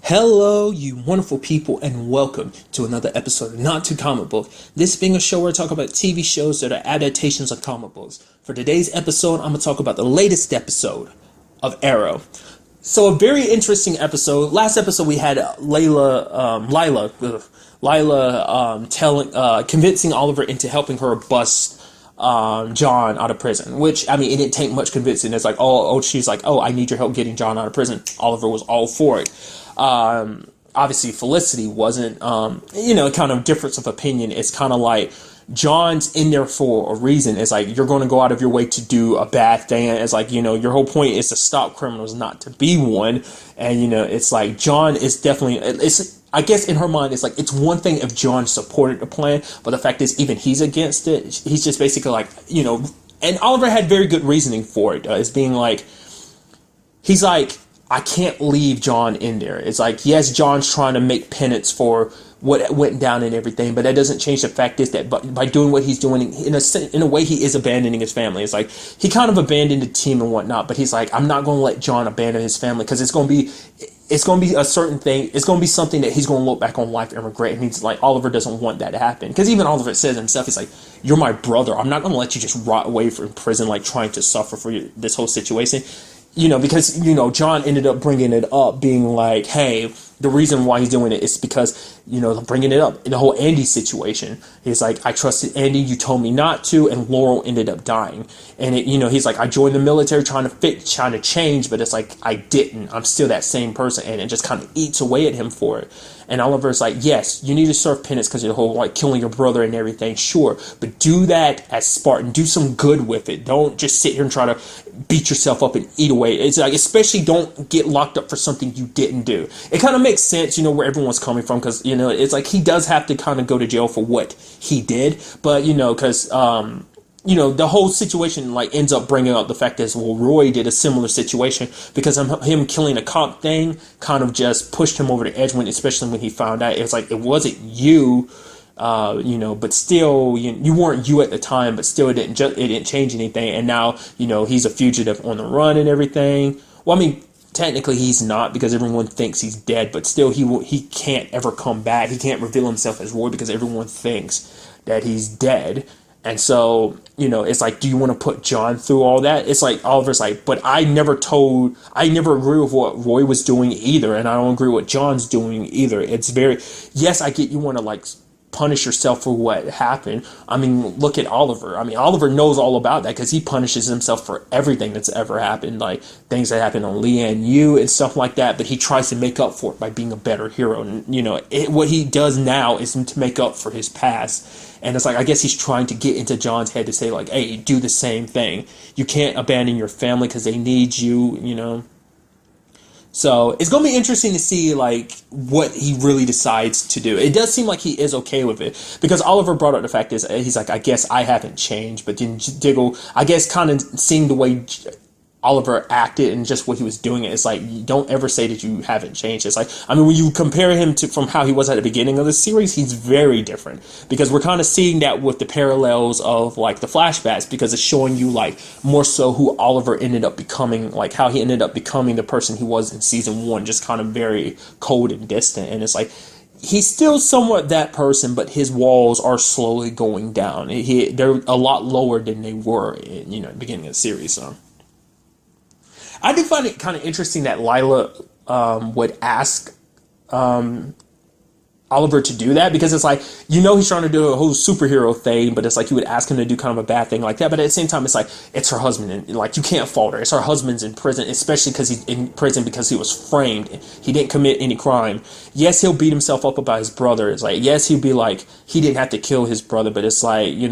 Hello, you wonderful people, and welcome to another episode of Not Too Comic Book. This being a show where I talk about TV shows that are adaptations of comic books. For today's episode, I'm going to talk about the latest episode of Arrow. So, a very interesting episode. Last episode, we had Lila convincing Oliver into helping her bust John out of prison, which, I mean, it didn't take much convincing. It's like, she's like, I need your help getting John out of prison. Oliver was all for it. Obviously Felicity wasn't, kind of difference of opinion. It's kind of like John's in there for a reason. It's like, you're going to go out of your way to do a bad thing. It's like, your whole point is to stop criminals, not to be one. And, it's like John is definitely, I guess in her mind, it's like, it's one thing if John supported the plan, but the fact is even he's against it. He's just basically like, and Oliver had very good reasoning for it. It's being like, he's like, I can't leave John in there. It's like, yes, John's trying to make penance for what went down and everything, but that doesn't change the fact is that by doing what he's doing, in a way, he is abandoning his family. It's like, he kind of abandoned the team and whatnot, but he's like, I'm not going to let John abandon his family, because it's going to be a certain thing. It's going to be something that he's going to look back on life and regret. And he's like, Oliver doesn't want that to happen. Because even Oliver says himself, he's like, you're my brother. I'm not going to let you just rot away from prison, like trying to suffer for this whole situation. Because, John ended up bringing it up, being like, hey, the reason why he's doing it is because, bringing it up in the whole Andy situation. He's like, I trusted Andy, you told me not to, and Laurel ended up dying. And he's like, I joined the military trying to change, but it's like, I didn't. I'm still that same person, and it just kind of eats away at him for it. And Oliver's like, yes, you need to serve penance because of the whole, like, killing your brother and everything, sure, but do that as Spartan. Do some good with it. Don't just sit here and try to beat yourself up and eat away. It's like, especially don't get locked up for something you didn't do. It kind of makes sense, where everyone's coming from, because, it's like he does have to kind of go to jail for what he did, but, because, the whole situation, like, ends up bringing up the fact that, well, Roy did a similar situation, because him killing a cop thing kind of just pushed him over the edge, especially when he found out. It's like, it wasn't you, but still, you weren't you at the time, but still it didn't change anything. And now, he's a fugitive on the run and everything. Well, I mean, technically he's not, because everyone thinks he's dead, but still he can't ever come back. He can't reveal himself as Roy because everyone thinks that he's dead. And so, it's like, do you want to put John through all that? It's like, Oliver's like, but I never agree with what Roy was doing either. And I don't agree with what John's doing either. It's yes, I get you want to, like, punish yourself for what happened. I mean, look at Oliver. I mean, Oliver knows all about that because he punishes himself for everything that's ever happened, like things that happened on Leanne Yu and stuff like that. But he tries to make up for it by being a better hero. And, what he does now is to make up for his past. And it's like, I guess he's trying to get into John's head to say, like, hey, do the same thing. You can't abandon your family because they need you, So it's going to be interesting to see, like, what he really decides to do. It does seem like he is okay with it, because Oliver brought up the fact is, he's like, I guess I haven't changed. But then Diggle, I guess, kind of seeing the way Oliver acted and just what he was doing, it's like, you don't ever say that you haven't changed. It's like, I mean, when you compare him from how he was at the beginning of the series, he's very different, because we're kind of seeing that with the parallels of, like, the flashbacks, because it's showing you, like, more so who Oliver ended up becoming, like how he ended up becoming the person he was in season 1, just kind of very cold and distant. And it's like, he's still somewhat that person, but his walls are slowly going down. They're a lot lower than they were in, the beginning of the series. So I do find it kind of interesting that Lila would ask Oliver to do that, because it's like, he's trying to do a whole superhero thing, but it's like you would ask him to do kind of a bad thing like that. But at the same time, it's like, it's her husband, and, like, you can't fault her. It's her husband's in prison, especially because he's in prison because he was framed. He didn't commit any crime. Yes, he'll beat himself up about his brother. It's like, yes, he'll be like, he didn't have to kill his brother, but it's like, you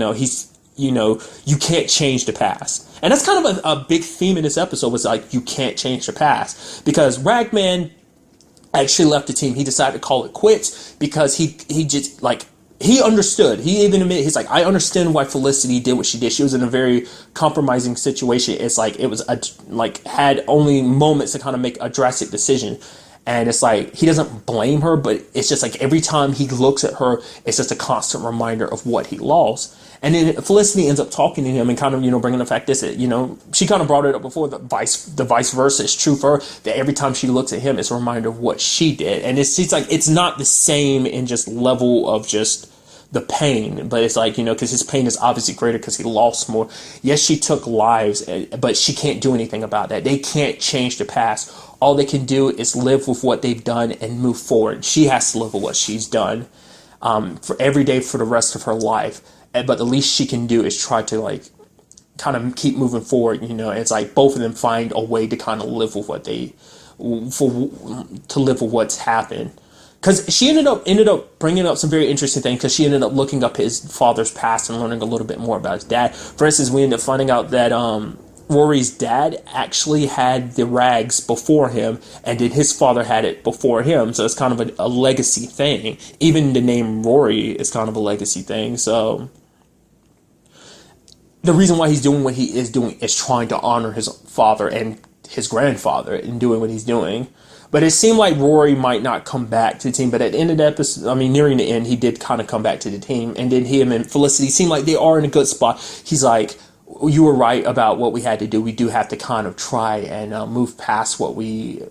can't change the past. And that's kind of a big theme in this episode, was like, you can't change the past. Because Ragman actually left the team. He decided to call it quits because he just, like, he understood. He even admitted, he's like, I understand why Felicity did what she did. She was in a very compromising situation. It's like, it was had only moments to kind of make a drastic decision. And it's like, he doesn't blame her, but it's just like every time he looks at her, it's just a constant reminder of what he lost. And then Felicity ends up talking to him and kind of, bringing the fact this, she kind of brought it up before, the vice versa is true for her, that every time she looks at him, it's a reminder of what she did. And it's like, it's not the same in just level of just the pain, but it's like, because his pain is obviously greater because he lost more. Yes, she took lives, but she can't do anything about that. They can't change the past. All they can do is live with what they've done and move forward. She has to live with what she's done for every day for the rest of her life. But the least she can do is try to like kind of keep moving forward. It's like both of them find a way to kind of live with to live with what's happened. Because she ended up bringing up some very interesting things, because she ended up looking up his father's past and learning a little bit more about his dad. For instance, we ended up finding out that Rory's dad actually had the rags before him, and then his father had it before him. So it's kind of a legacy thing. Even the name Rory is kind of a legacy thing. So the reason why he's doing what he is doing is trying to honor his father and his grandfather in doing what he's doing. But it seemed like Rory might not come back to the team. But at the end of the episode, nearing the end, he did kind of come back to the team. And then him and Felicity seem like they are in a good spot. He's like, you were right about what we had to do. We do have to kind of try and move past what we've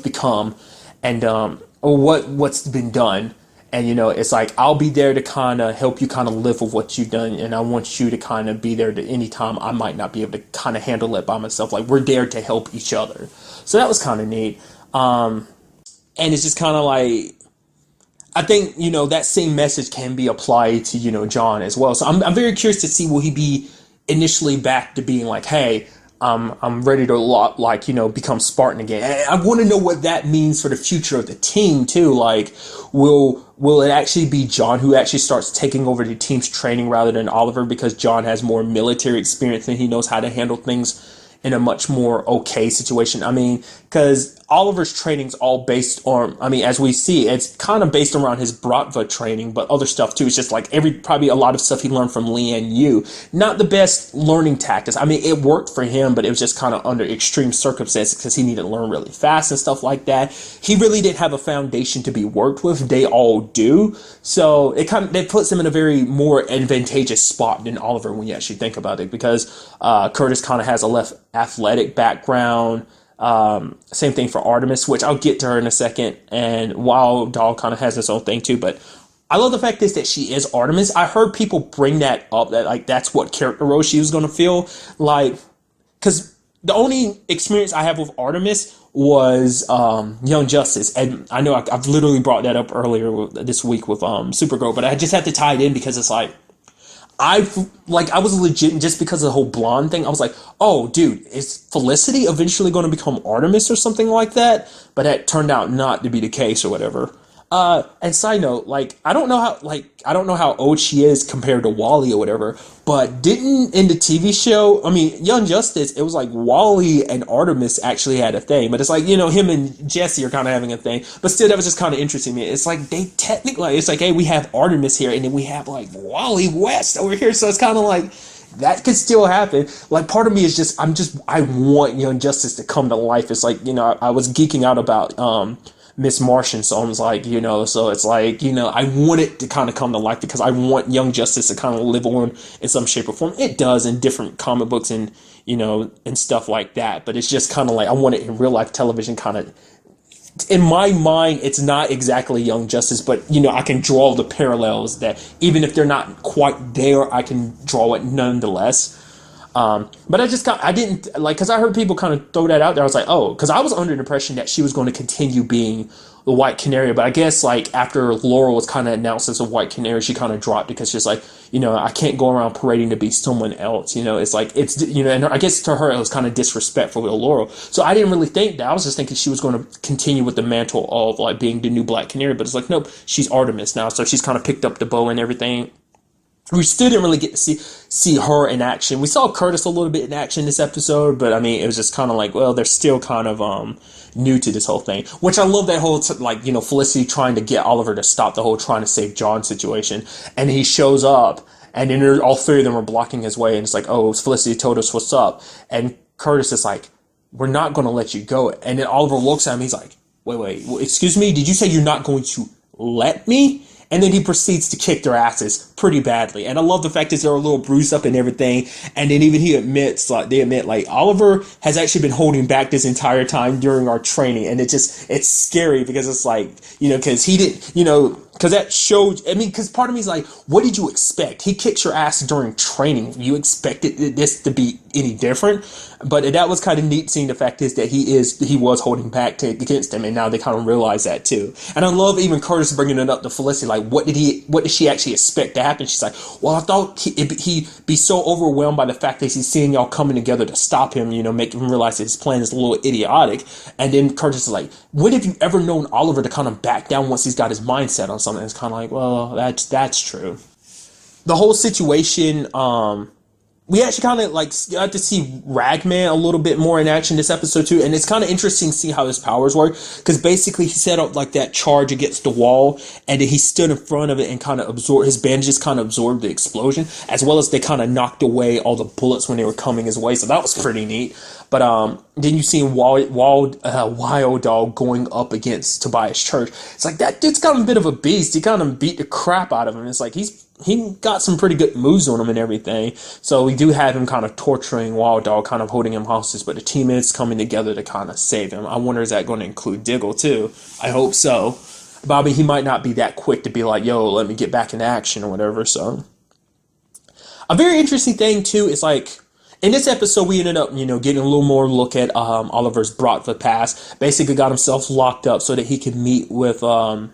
become, and or what's been done. And it's like, I'll be there to kind of help you kind of live with what you've done, and I want you to kind of be there to any time I might not be able to kind of handle it by myself. Like, we're there to help each other. So that was kind of neat. And it's just kind of like, I think, that same message can be applied to, John as well. So I'm very curious to see, will he be initially back to being like, hey, I'm ready to become Spartan again. And I want to know what that means for the future of the team too. Like, will it actually be John who actually starts taking over the team's training rather than Oliver, because John has more military experience and he knows how to handle things in a much more okay situation? Because Oliver's training's all based on, as we see, it's kind of based around his Bratva training, but other stuff too. It's just like probably a lot of stuff he learned from Lian Yu. Not the best learning tactics. It worked for him, but it was just kind of under extreme circumstances because he needed to learn really fast and stuff like that. He really didn't have a foundation to be worked with. They all do. So it puts him in a very more advantageous spot than Oliver when you actually think about it, because Curtis kind of has a less athletic background. Same thing for Artemis, which I'll get to her in a second, and Wild Dog kind of has its own thing too. But I love the fact that she is Artemis. I heard people bring that up, that like that's what character role she was going to feel like, because the only experience I have with Artemis was Young Justice, and I know I've literally brought that up earlier this week with Supergirl, but I just had to tie it in because it's like, I was legit, just because of the whole blonde thing, I was like, oh, dude, is Felicity eventually going to become Artemis or something like that? But that turned out not to be the case or whatever. And side note, I don't know how old she is compared to Wally or whatever, but didn't in the TV show, Young Justice, it was like Wally and Artemis actually had a thing, but it's like, him and Jesse are kind of having a thing, but still, that was just kind of interesting to me. It's like, they technically, it's like, hey, we have Artemis here, and then we have like Wally West over here, so it's kind of like, that could still happen. Like, part of me is just, I want Young Justice to come to life. It's like, I was geeking out about, Miss Martian, so I was like, so it's like, I want it to kind of come to life because I want Young Justice to kind of live on in some shape or form. It does in different comic books and, and stuff like that, but it's just kind of like, I want it in real life television kind of. In my mind, it's not exactly Young Justice, but, I can draw the parallels that even if they're not quite there, I can draw it nonetheless. But I didn't like, because I heard people kind of throw that out there. I was like, oh, because I was under the impression that she was going to continue being the White Canary, but I guess like after Laurel was kind of announced as a White Canary, she kind of dropped, because she's like, I can't go around parading to be someone else. It's like, and I guess to her it was kind of disrespectful to Laurel. So I didn't really think that. I was just thinking she was going to continue with the mantle of like being the new Black Canary, but it's like, nope, she's Artemis now. So she's kind of picked up the bow and everything. We still didn't really get to see her in action. We saw Curtis a little bit in action this episode, but it was just kind of like, well, they're still kind of new to this whole thing. Which I love that whole Felicity trying to get Oliver to stop the whole trying to save John situation, and he shows up, and then all three of them are blocking his way, and it's like, oh, Felicity told us what's up, and Curtis is like, we're not going to let you go. And then Oliver looks at him. He's like, wait, excuse me? Did you say you're not going to let me? And then he proceeds to kick their asses pretty badly. And I love the fact that they're a little bruised up and everything. And then even they admit, like, Oliver has actually been holding back this entire time during our training. And it's scary because it's like, because he didn't, because that showed, because part of me is like, what did you expect? He kicks your ass during training. You expected this to be any different? But that was kind of neat seeing the fact is that he was holding back against him, and now they kind of realize that too. And I love even Curtis bringing it up to Felicity, like, what did she actually expect to happen? She's like, well, I thought he'd be so overwhelmed by the fact that he's seeing y'all coming together to stop him, make him realize that his plan is a little idiotic. And then Curtis is like, when have you ever known Oliver to kind of back down once he's got his mindset on something? It's kind of like, well, that's true. The whole situation, we actually kind of like got to see Ragman a little bit more in action this episode too, and it's kind of interesting to see how his powers work, because basically he set up like that charge against the wall, and then he stood in front of it and kind of his bandages kind of absorbed the explosion, as well as they kind of knocked away all the bullets when they were coming his way, so that was pretty neat. But then you see Wild Dog going up against Tobias Church. It's like, that dude's kind of a bit of a beast. He kind of beat the crap out of him. It's like he got some pretty good moves on him and everything. So we do have him kind of torturing Wild Dog, kind of holding him hostage, but the team is coming together to kind of save him. I wonder, is that going to include Diggle too? I hope so. Bobby, he might not be that quick to be like, yo, let me get back in action or whatever. So a very interesting thing too is, like, in this episode, we ended up, getting a little more look at Oliver's Broadfoot past. Basically got himself locked up so that he could meet with the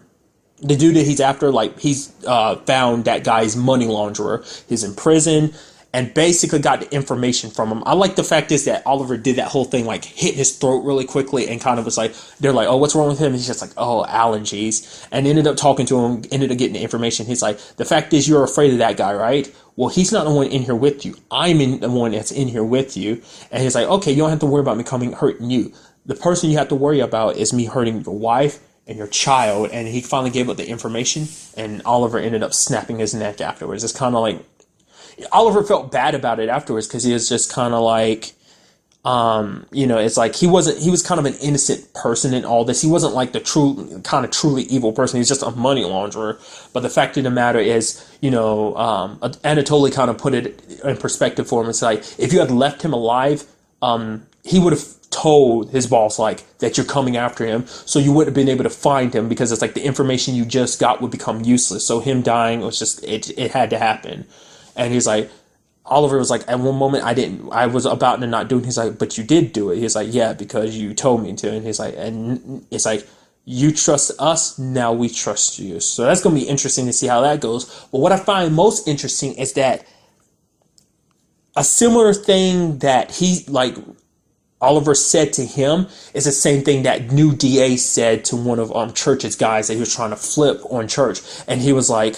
dude that he's after. Like, he's found that guy's money launderer. He's in prison, and basically got the information from him. I like the fact is that Oliver did that whole thing, like, hit his throat really quickly, and kind of was like, they're like, oh, what's wrong with him? And he's just like, oh, allergies. And ended up talking to him, ended up getting the information. He's like, the fact is, you're afraid of that guy, right? Well, he's not the one in here with you. I'm the one that's in here with you. And he's like, okay, you don't have to worry about me hurting you. The person you have to worry about is me hurting your wife and your child. And he finally gave up the information, and Oliver ended up snapping his neck afterwards. It's kind of like, Oliver felt bad about it afterwards, because he was just kind of like, it's like he was kind of an innocent person in all this. He wasn't like the truly evil person. He's just a money launderer. But the fact of the matter is, Anatoly kind of put it in perspective for him. It's like, if you had left him alive, he would have told his boss, like, that you're coming after him, so you wouldn't have been able to find him, because it's like the information you just got would become useless. So him dying was just, it had to happen. And he's like, Oliver was like, at one moment I was about to not do it. He's like, but you did do it. He's like, yeah, because you told me to. And he's like, and it's like, you trust us, now we trust you. So that's going to be interesting to see how that goes. But what I find most interesting is that a similar thing that Oliver said to him is the same thing that new DA said to one of Church's guys that he was trying to flip on Church. And he was like,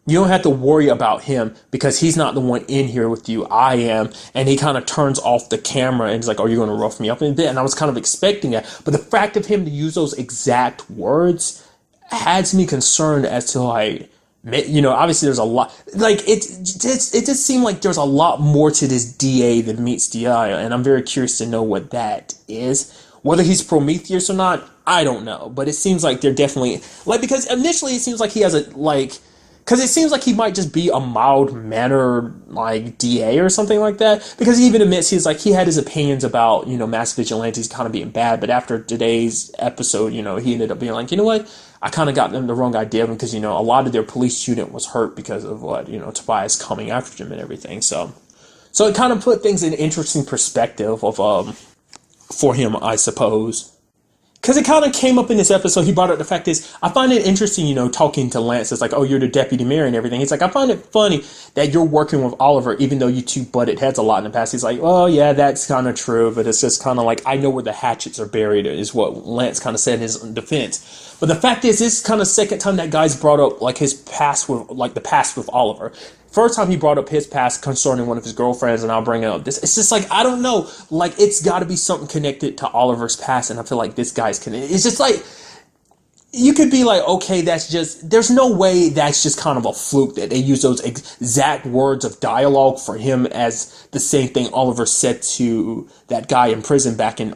you don't have to worry about him, because he's not the one in here with you. I am. And he kind of turns off the camera and he's like, are you going to rough me up a bit? And I was kind of expecting that. But the fact of him to use those exact words has me concerned as to, like, obviously there's a lot, like, it just seemed like there's a lot more to this DA than meets the eye. And I'm very curious to know what that is. Whether he's Prometheus or not, I don't know. But it seems like they're definitely, like, because initially it seems like he has because it seems like he might just be a mild-mannered, like, DA or something like that. Because he even admits he had his opinions about, mass vigilantes kind of being bad. But after today's episode, he ended up being like, you know what? I kind of got them the wrong idea of him, because, a lot of their police unit was hurt because of what, Tobias coming after him and everything. So it kind of put things in interesting perspective of, for him, I suppose. Because it kind of came up in this episode, he brought up the fact is, I find it interesting, talking to Lance. It's like, oh, you're the deputy mayor and everything. It's like, I find it funny that you're working with Oliver, even though you two butted heads a lot in the past. He's like, oh, yeah, that's kind of true. But it's just kind of like, I know where the hatchets are buried, is what Lance kind of said in his defense. But the fact is, this is kind of second time that guy's brought up, like, his past with, like, the past with Oliver. First time he brought up his past concerning one of his girlfriends, and I'll bring it up. It's just like, I don't know. Like, it's got to be something connected to Oliver's past, and I feel like this guy's connected. It's just like, you could be like, okay, there's no way that's just kind of a fluke that they use those exact words of dialogue for him as the same thing Oliver said to that guy in prison back in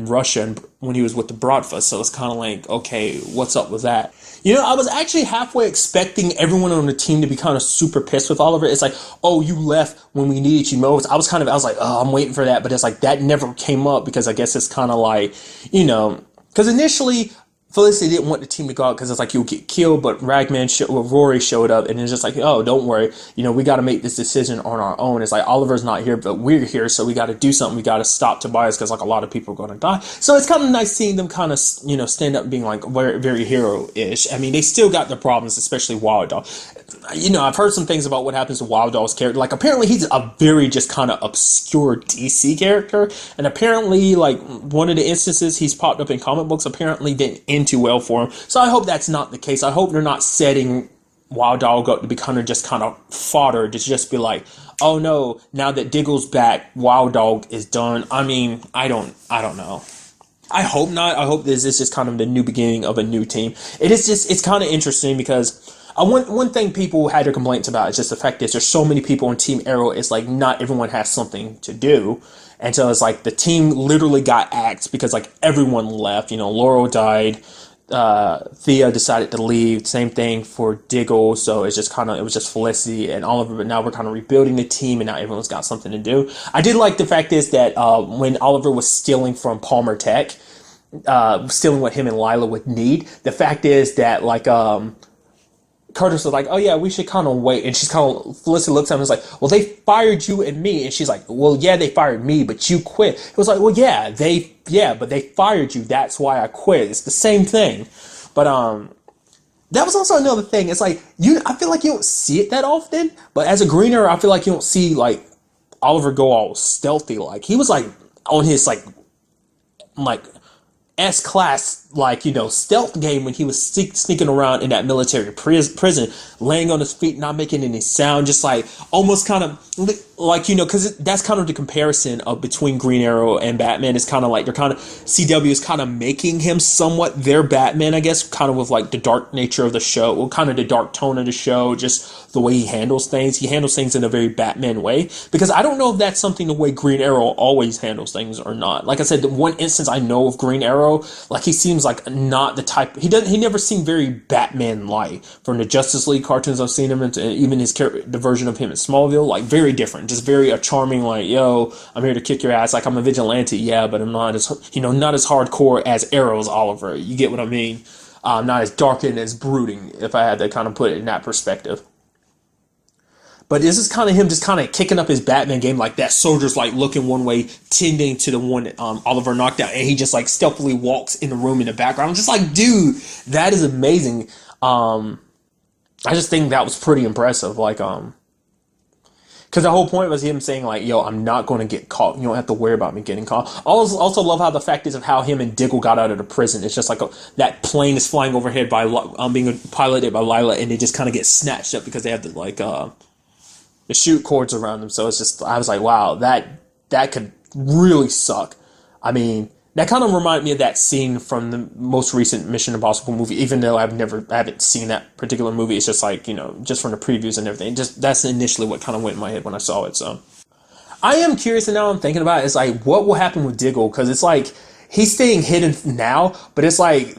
Russia and when he was with the Broadfast. So it's kind of like, okay, what's up with that? I was actually halfway expecting everyone on the team to be kind of super pissed with Oliver. It's like, oh, you left when we needed you most. I was like, oh, I'm waiting for that. But it's like, that never came up because I guess it's kind of like, because initially Felicity didn't want the team to go out because it's like you'll get killed, but Rory showed up and it's just like, oh, don't worry, we got to make this decision on our own. It's like Oliver's not here, but we're here, so we got to do something. We got to stop Tobias because like a lot of people are going to die. So it's kind of nice seeing them kind of stand up and being like very, very hero-ish. I mean, they still got their problems, especially Wild Dog. I've heard some things about what happens to Wild Dog's character. Like apparently he's a very just kind of obscure DC character, and apparently like one of the instances he's popped up in comic books apparently didn't end too well for him. So I hope that's not the case. I hope they're not setting Wild Dog up to be kind of fodder to just be like, oh no, now that Diggle's back, Wild Dog is done. I mean, I don't know. I hope not. I hope this is just kind of the new beginning of a new team. It's kind of interesting because one thing people had their complaints about is just the fact that there's so many people on Team Arrow. It's like not everyone has something to do. And so it's like the team literally got axed because like everyone left. Laurel died. Thea decided to leave. Same thing for Diggle. So it was just Felicity and Oliver. But now we're kind of rebuilding the team, and now everyone's got something to do. I did like the fact is that when Oliver was stealing from Palmer Tech, stealing what him and Lila would need. The fact is that like Curtis was like, oh yeah, we should kind of wait. And Felicity looks at him and is like, well, they fired you and me. And she's like, well, yeah, they fired me, but you quit. It was like, well, but they fired you. That's why I quit. It's the same thing. But, that was also another thing. It's like, I feel like you don't see it that often, but as a Green Arrow, I feel like you don't see like Oliver go all stealthy. Like he was like on his like S-class, stealth game when he was sneaking around in that military prison, laying on his feet, not making any sound, just like almost kind of like, because that's kind of the comparison of between Green Arrow and Batman. It's kind of like CW is kind of making him somewhat their Batman, I guess, kind of with like the dark nature of the show, or kind of the dark tone of the show, just the way he handles things. He handles things in a very Batman way, because I don't know if that's something the way Green Arrow always handles things or not. Like I said, the one instance I know of Green Arrow, like he seems like not the type, he never seemed very Batman-like. From the Justice League cartoons I've seen him in, and even the version of him in Smallville, like very different, just very a charming, like, yo, I'm here to kick your ass, like I'm a vigilante, yeah, but I'm not as, not as hardcore as Arrow's Oliver. You get what I mean? Not as dark and as brooding, if I had to kind of put it in that perspective. But this is kind of him just kind of kicking up his Batman game, like that soldier's like looking one way, tending to the one that Oliver knocked out, and he just like stealthily walks in the room in the background. I'm just like, dude, that is amazing. I just think that was pretty impressive. Like, because the whole point was him saying like, yo, I'm not going to get caught. You don't have to worry about me getting caught. I also love how the fact is of how him and Diggle got out of the prison. It's just like that plane is flying overhead by being piloted by Lila, and they just kind of get snatched up because they have the chute cords around them. So it's just, I was like, wow, that could really suck. I mean, that kind of reminded me of that scene from the most recent Mission Impossible movie, even though I haven't seen that particular movie. It's just like, just from the previews and everything. Just, that's initially what kind of went in my head when I saw it. So I am curious, and now I'm thinking about it, it's like, what will happen with Diggle? Because it's like, he's staying hidden now, but it's like,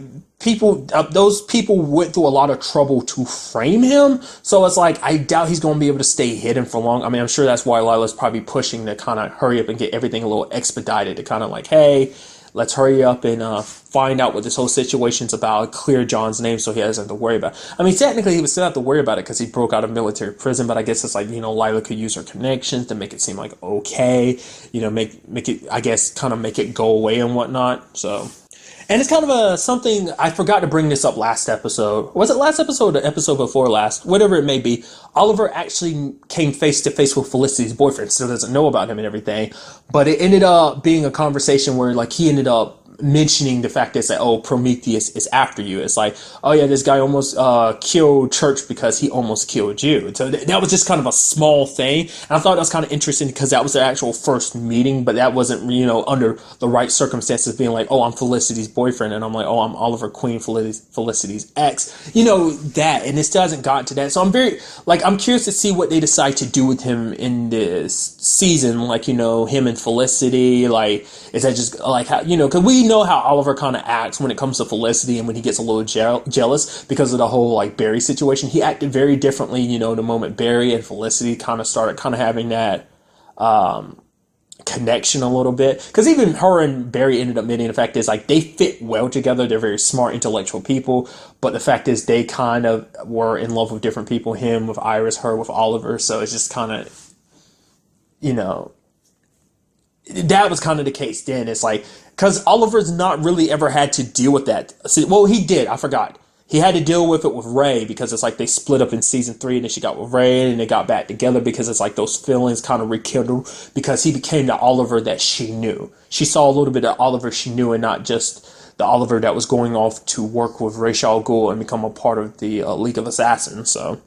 those people went through a lot of trouble to frame him, so it's like I doubt he's going to be able to stay hidden for long. I mean, I'm sure that's why Lila's probably pushing to kind of hurry up and get everything a little expedited, to kind of like, hey, let's hurry up and find out what this whole situation's about, clear John's name so he doesn't have to worry about it. I mean, technically he would still have to worry about it because he broke out of military prison, but I guess it's like, Lila could use her connections to make it seem like okay, make it, I guess, kind of make it go away and whatnot. So, and it's kind of something, I forgot to bring this up last episode. Was it last episode or the episode before last? Whatever it may be. Oliver actually came face to face with Felicity's boyfriend, still doesn't know about him and everything. But it ended up being a conversation where like he ended up mentioning the fact that it's like, oh, Prometheus is after you. It's like, oh yeah, this guy almost killed Church because he almost killed you. So that was just kind of a small thing, and I thought that was kind of interesting because that was their actual first meeting, but that wasn't, under the right circumstances, being like, oh, I'm Felicity's boyfriend, and I'm like, oh, I'm Oliver Queen, Felicity's ex, that, and it still hasn't gotten to that. So I'm curious to see what they decide to do with him in this season, like, him and Felicity, like, is that just like how, because we know how Oliver kind of acts when it comes to Felicity, and when he gets a little jealous because of the whole like Barry situation. He acted very differently, the moment Barry and Felicity kind of started having that connection a little bit, because even her and Barry ended up admitting the fact is like they fit well together. They're very smart, intellectual people, but the fact is they kind of were in love with different people. Him with Iris, her with Oliver. So it's just kind of, that was kind of the case then. It's like, because Oliver's not really ever had to deal with that. Well, he did. I forgot. He had to deal with it with Ray, because it's like they split up in season 3, and then she got with Ray, and they got back together because it's like those feelings kind of rekindled, because he became the Oliver that she knew. She saw a little bit of Oliver she knew, and not just the Oliver that was going off to work with Ra's al Ghul and become a part of the League of Assassins. So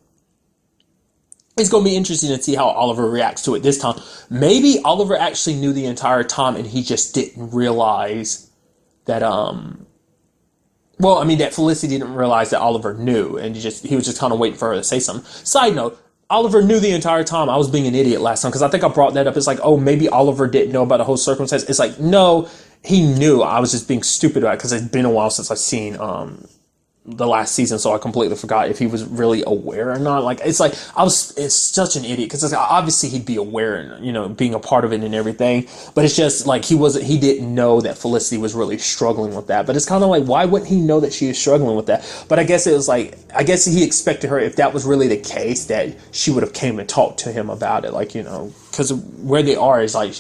it's going to be interesting to see how Oliver reacts to it this time. Maybe Oliver actually knew the entire time, and he just didn't realize that, that Felicity didn't realize that Oliver knew, and he was just kind of waiting for her to say something. Side note, Oliver knew the entire time. I was being an idiot last time, because I think I brought that up. It's like, oh, maybe Oliver didn't know about the whole circumstance. It's like, no, he knew. I was just being stupid about it, because it's been a while since I've seen the last season, so I completely forgot if he was really aware or not. Like, it's such an idiot, because obviously he'd be aware and, being a part of it and everything, but it's just like he didn't know that Felicity was really struggling with that. But it's kind of like, why wouldn't he know that she is struggling with that? But I guess it was like, I guess he expected her, if that was really the case, that she would have came and talked to him about it, like, because where they are is like,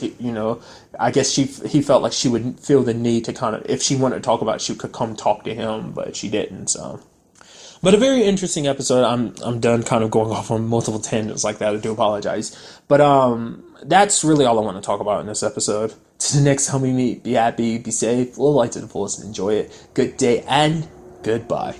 I guess he felt like she would feel the need to kind of, if she wanted to talk about it, she could come talk to him, but she didn't. So, but a very interesting episode. I'm done kind of going off on multiple tangents like that. I do apologize, but that's really all I want to talk about in this episode. To the next time we meet, be happy, be safe, live life to the fullest, and enjoy it. Good day and goodbye.